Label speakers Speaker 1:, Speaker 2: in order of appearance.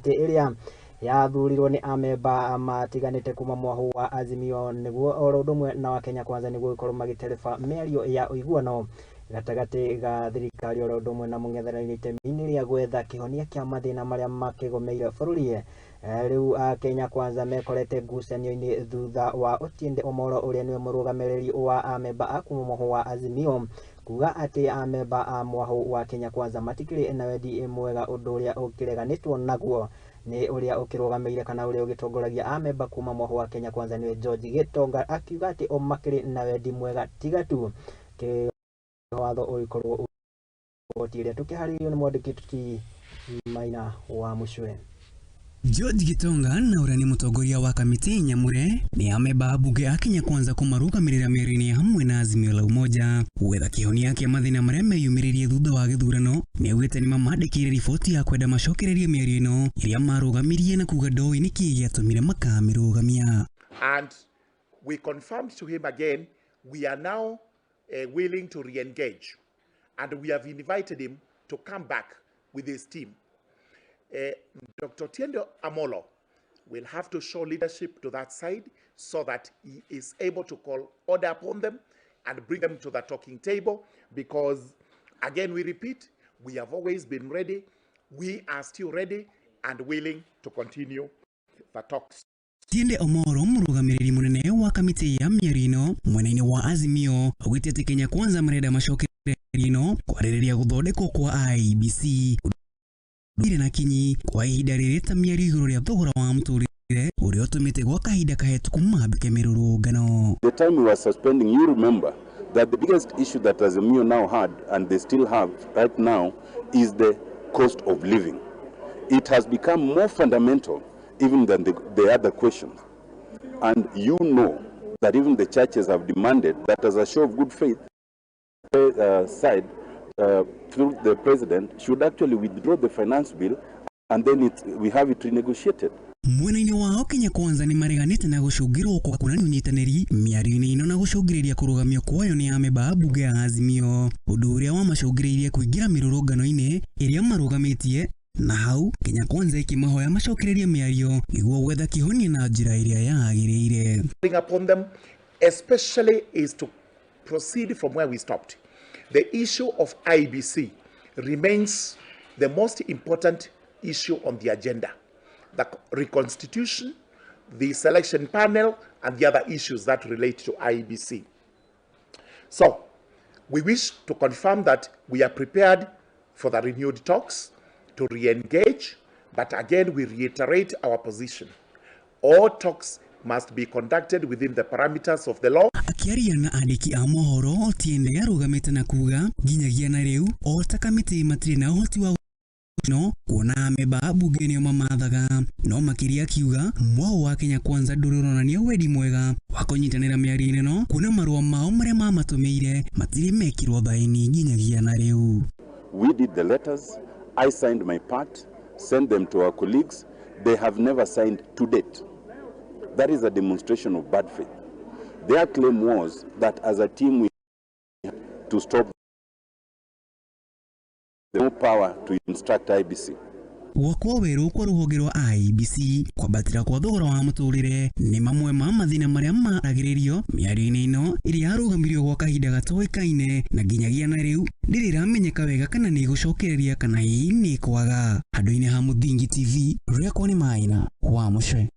Speaker 1: kamiti iria yathurirwo ni amemba matiganite kuma mwaho wa Azimio nigwo oro ndumwe na wa Kenya Kwanza nigwo ikorwo magitereba Miario Ya Uiguano gatagati ga thirikari oro ndumwe na mung'ethanĩri itemi-inĩ rĩa gwetha kĩhonia kĩa mathĩna marĩa makĩgomeire bũrũri. Riu Kenya Kwanza mekorete gucanioni thutha wa Otiende Omolo uria niwe murugamereri wa amemba a kuma mwaho wa Azimio kuga ati amemba a mwaho wa Kenya Kwanza matikiri na wedi mwega undu uria ukireganitwo naguo ni uria ukirugameire kana uria ugitongoragia amemba kuma mwaho wa Kenya Kwanza niwe George Gitonga akiuga ati o makiri na wedi mwega tigatu ke watho uikorwo otiria tukiharirio ni mwandiki Maina wa Mushwe.
Speaker 2: George Gitonga na uria ni mutongoria wa Kamitii nyamure ni amemba mbuge a Kenya Kwanza kumarugamirira miarioni hamwe na Azimio la umoja gwetha kihonia kia mathina maria meyumiririe thutha wa githurano ni augite ni mamandikire riboti ya kwenda macokererie miario ino iria marugamirie na kuga ndoi ni kii giatumire makamirugamia.
Speaker 3: And we confirmed to him again we are now willing to re-engage, and we have invited him to come back with his team. Dr. Otiende Omolo will have to show leadership to that side so that he is able to call order upon them and bring them to the talking table, because again we repeat, we have always been ready, we are still ready and willing to continue the talks.
Speaker 2: Otiende Omolo murugamereri munene wa Kamitii ya miarino mwenaine wa Azimio augite ati Kenya Kwanza marenda macokererie ino kwarĩrĩria guthondekwo kwa IEBC ire na kinyi kwa ihinda rĩrĩ ta miario igũrũ rĩa thogora wa mũtũrĩre ũrĩa ũtũmĩte gwa kahinda kahĩtũku mambĩke mĩrũrũngano.
Speaker 4: The time we were suspending, you remember that the biggest issue that Azimio now had, and they still have right now, is the cost of living. It has become more fundamental even than the other questions. And you know that even the churches have demanded that as a show of good faith, side through the president should actually withdraw the finance bill, and then we have it renegotiated.
Speaker 2: Mwenaine wao Kenya Kwanza ni mareganite na gucungirwo kwa kunani unyitanĩri miario-inĩ ino na gucungĩrĩria kũrũgamio kwayo ni amemba mbuge ya Azimio, ũndũ ũrĩa wamacũngĩrĩirie kũingĩra mĩrũrũngano-inĩ ĩrĩa marũgamĩtie, na hau Kenya Kwanza ikimahoya macokererie miario nĩguo gwetha kĩhonia na njĩra ĩrĩa yagĩrĩire.
Speaker 3: Upon them especially is to proceed from where we stopped. The issue of IEBC remains the most important issue on the agenda. The reconstitution, the selection panel, and the other issues that relate to IEBC. So, we wish to confirm that we are prepared for the renewed talks to re-engage, but again we reiterate our position. All talks must be conducted within the parameters of the law.
Speaker 2: Akiaria na andiki a mohoro Otiende arugamite na kuga nginyagia na riu o ta Kamitii matire na uhoti wa no kuona amemba mbuge nio mamathaga, no makiria akiuga mwaho wa Kenya Kwanza ndũronania wedi mwega wa kũnyitanĩra miario-inĩ no kuna marũa mao marĩa mamatũmĩire matire mekirwo thaĩni nginyagia na riu.
Speaker 4: We did the letters, I signed my part, sent them to our colleagues. They have never signed to date. That is a demonstration of bad faith. Their claim was that as a team we had to stop the no power to instruct IEBC.
Speaker 2: Gwakwa werũ kwa rũhonge rwa IEBC kwambatĩra kwa thogora wa mũtũrĩre nĩ mamwe ma mathĩna marĩa maragĩrĩrio mĩario-inĩ ĩno ĩrĩa yarũgamirio gwa kahinda gatoĩkaine na nginyagia na rĩu ndĩrĩ ĩramenyeka wega kana nĩ ĩgũcokereria kana hihi nĩ kwaga. Handũ-inĩ ha Mũthingi TV, rĩakwa nĩ Maina wa Mushwe.